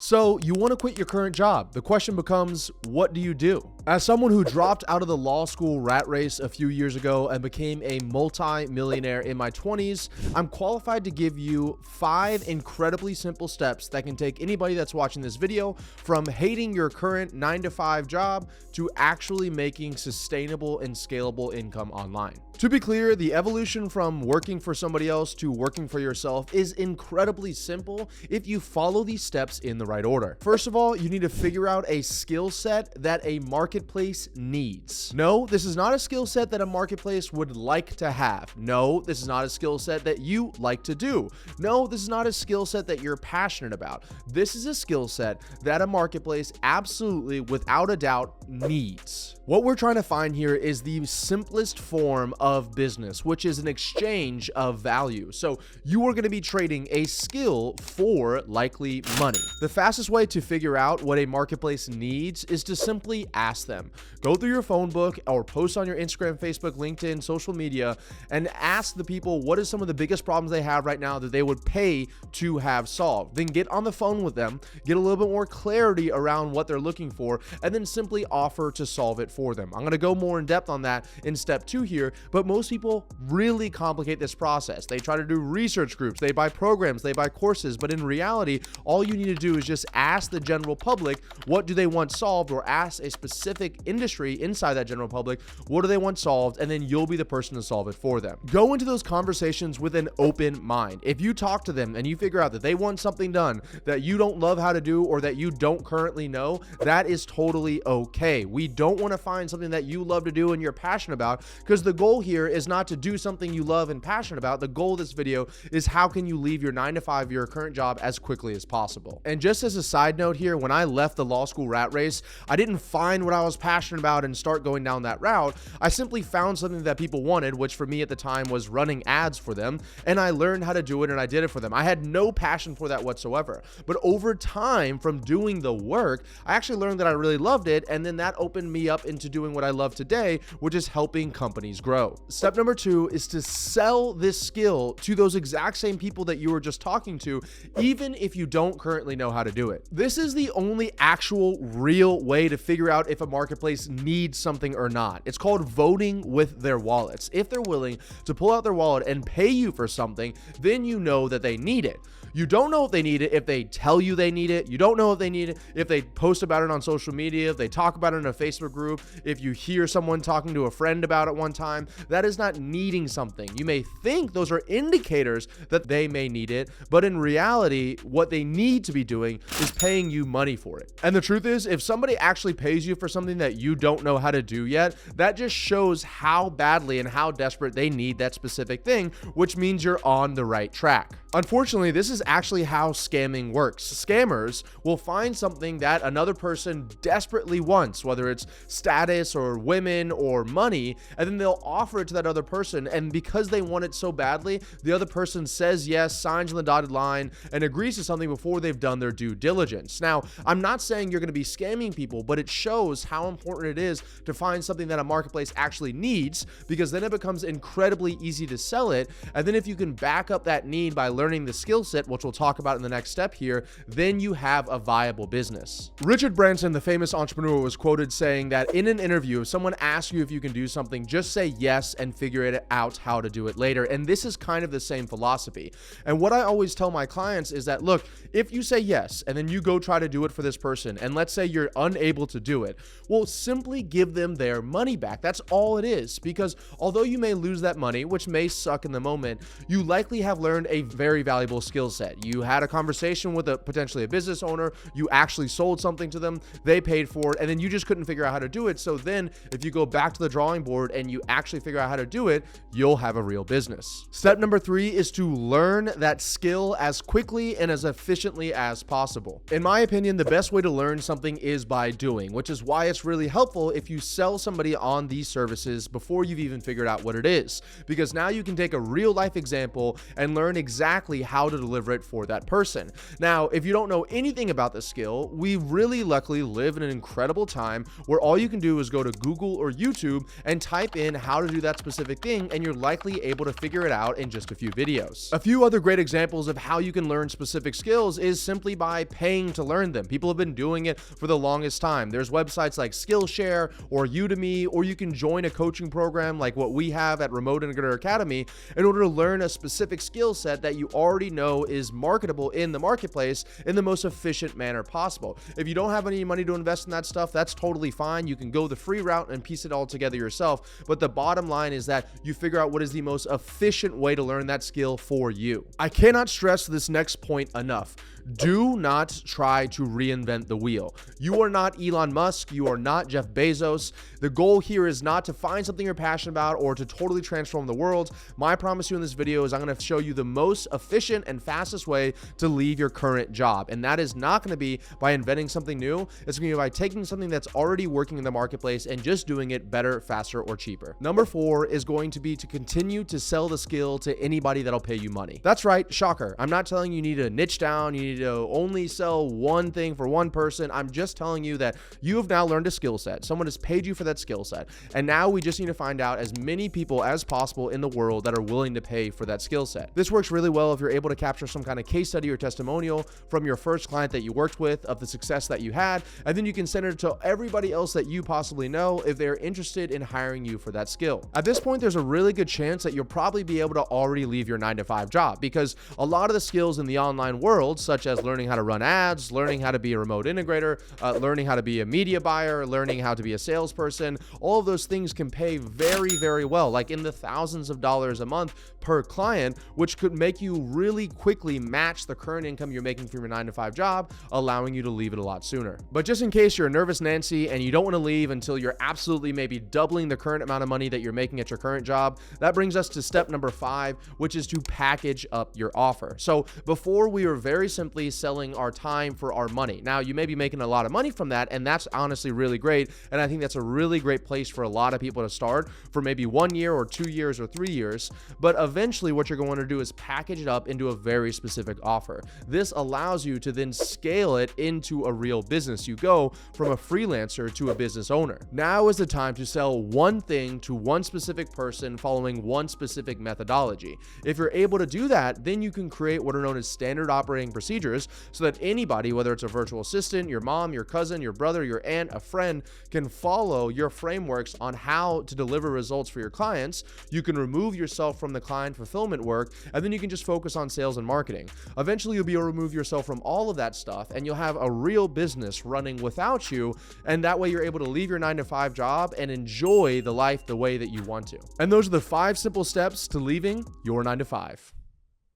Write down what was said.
So you want to quit your current job. The question becomes, what do you do? As someone who dropped out of the law school rat race a few years ago and became a multi-millionaire in my 20s, I'm qualified to give you 5 incredibly simple steps that can take anybody that's watching this video from hating your current 9-to-5 job to actually making sustainable and scalable income online. To be clear, the evolution from working for somebody else to working for yourself is incredibly simple if you follow these steps in the right order. First of all, you need to figure out a skill set that a marketplace needs. No, this is not a skill set that a marketplace would like to have. No, this is not a skill set that you like to do. No, this is not a skill set that you're passionate about. This is a skill set that a marketplace absolutely, without a doubt, needs. What we're trying to find here is the simplest form of business, which is an exchange of value. So you are going to be trading a skill for likely money. The fastest way to figure out what a marketplace needs is to simply ask them. Go through your phone book or post on your Instagram, Facebook, LinkedIn, social media, and ask the people what is some of the biggest problems they have right now that they would pay to have solved. Then get on the phone with them, get a little bit more clarity around what they're looking for, and then simply offer to solve it for them. I'm going to go more in depth on that in step 2 here, but most people really complicate this process. They try to do research groups, they buy programs, they buy courses, but in reality, all you need to do is just ask the general public what do they want solved, or ask a specific industry inside that general public what do they want solved, and then you'll be the person to solve it for them. Go into those conversations with an open mind. If you talk to them and you figure out that they want something done that you don't love how to do or that you don't currently know, that is totally okay. We don't want to find something that you love to do and you're passionate about, because the goal here is not to do something you love and passionate about. The goal of this video is how can you leave your 9-to-5, your current job, as quickly as possible. And just as a side note here, when I left the law school rat race, I didn't find what I was passionate about and start going down that route. I simply found something that people wanted, which for me at the time was running ads for them, and I learned how to do it and I did it for them. I had no passion for that whatsoever, but over time from doing the work, I actually learned that I really loved it, and then that opened me up into doing what I love today, which is helping companies grow. Step number 2 is to sell this skill to those exact same people that you were just talking to, even if you don't currently know how to do it. This is the only actual real way to figure out if a marketplace needs something or not. It's called voting with their wallets. If they're willing to pull out their wallet and pay you for something, then you know that they need it. You don't know if they need it if they tell you they need it. You don't know if they need it if they post about it on social media, if they talk about it in a Facebook group, if you hear someone talking to a friend about it one time. That is not needing something. You may think those are indicators that they may need it, but in reality, what they need to be doing is paying you money for it. And the truth is, if somebody actually pays you for something that you don't know how to do yet, that just shows how badly and how desperate they need that specific thing, which means you're on the right track. Unfortunately, this is actually how scamming works. Scammers will find something that another person desperately wants, whether it's status or women or money, and then they'll offer it to that other person. And because they want it so badly, the other person says yes, signs on the dotted line, and agrees to something before they've done their due diligence. Now, I'm not saying you're going to be scamming people, but it shows how important it is to find something that a marketplace actually needs, because then it becomes incredibly easy to sell it. And then if you can back up that need by learning the skill set, which we'll talk about in the next step here, then you have a viable business. Richard Branson, the famous entrepreneur, was quoted saying that in an interview, if someone asks you if you can do something, just say yes and figure it out how to do it later. And this is kind of the same philosophy. And what I always tell my clients is that, look, if you say yes and then you go try to do it for this person, and let's say you're unable to do it, well, simply give them their money back. That's all it is. Because although you may lose that money, which may suck in the moment, you likely have learned a very valuable skill set. You had a conversation with potentially a business owner, you actually sold something to them, they paid for it, and then you just couldn't figure out how to do it. So then if you go back to the drawing board and you actually figure out how to do it, you'll have a real business. Step number 3 is to learn that skill as quickly and as efficiently as possible. In my opinion, the best way to learn something is by doing, which is why it's really helpful if you sell somebody on these services before you've even figured out what it is, because now you can take a real life example and learn exactly how to deliver deliver it for that person. Now, if you don't know anything about the skill, we really luckily live in an incredible time where all you can do is go to Google or YouTube and type in how to do that specific thing, and you're likely able to figure it out in just a few videos. A few other great examples of how you can learn specific skills is simply by paying to learn them. People have been doing it for the longest time. There's websites like Skillshare or Udemy, or you can join a coaching program like what we have at Remote Integrator Academy in order to learn a specific skill set that you already know is marketable in the marketplace in the most efficient manner possible. If you don't have any money to invest in that stuff, that's totally fine. You can go the free route and piece it all together yourself. But the bottom line is that you figure out what is the most efficient way to learn that skill for you. I cannot stress this next point enough. Do not try to reinvent the wheel. You are not Elon Musk. You are not Jeff Bezos. The goal here is not to find something you're passionate about or to totally transform the world. My promise to you in this video is I'm going to show you the most efficient and fastest way to leave your current job. And that is not going to be by inventing something new. It's going to be by taking something that's already working in the marketplace and just doing it better, faster, or cheaper. Number 4 is going to be to continue to sell the skill to anybody that'll pay you money. That's right. Shocker. I'm not telling you need to niche down. You need to only sell one thing for one person. I'm just telling you that you have now learned a skill set. Someone has paid you for that skill set. And now we just need to find out as many people as possible in the world that are willing to pay for that skill set. This works really well if you're able to capture some kind of case study or testimonial from your first client that you worked with of the success that you had. And then you can send it to everybody else that you possibly know if they're interested in hiring you for that skill. At this point, there's a really good chance that you'll probably be able to already leave your 9-to-5 job, because a lot of the skills in the online world, such as learning how to run ads, learning how to be a remote integrator, learning how to be a media buyer, learning how to be a salesperson, all of those things can pay very, very well, like in the thousands of dollars a month per client, which could make you really quickly match the current income you're making from your 9-to-5 job, allowing you to leave it a lot sooner. But just in case you're a nervous Nancy and you don't want to leave until you're absolutely maybe doubling the current amount of money that you're making at your current job, that brings us to step number 5, which is to package up your offer. So before, we were very simply selling our time for our money. Now, you may be making a lot of money from that, and that's honestly really great. And I think that's a really great place for a lot of people to start for maybe 1 year or 2 years or 3 years. But eventually what you're going to do is package it up into a very specific offer. This allows you to then scale it into a real business. You go from a freelancer to a business owner. Now is the time to sell one thing to one specific person following one specific methodology. If you're able to do that, then you can create what are known as standard operating procedures so that anybody, whether it's a virtual assistant, your mom, your cousin, your brother, your aunt, a friend, can follow your frameworks on how to deliver results for your clients. You can remove yourself from the client fulfillment work, and then you can just focus on sales and marketing. Eventually, you'll be able to remove yourself from all of that stuff, and you'll have a real business running without you, and that way you're able to leave your 9-to-5 job and enjoy the life the way that you want to. And those are the 5 simple steps to leaving your 9-to-5.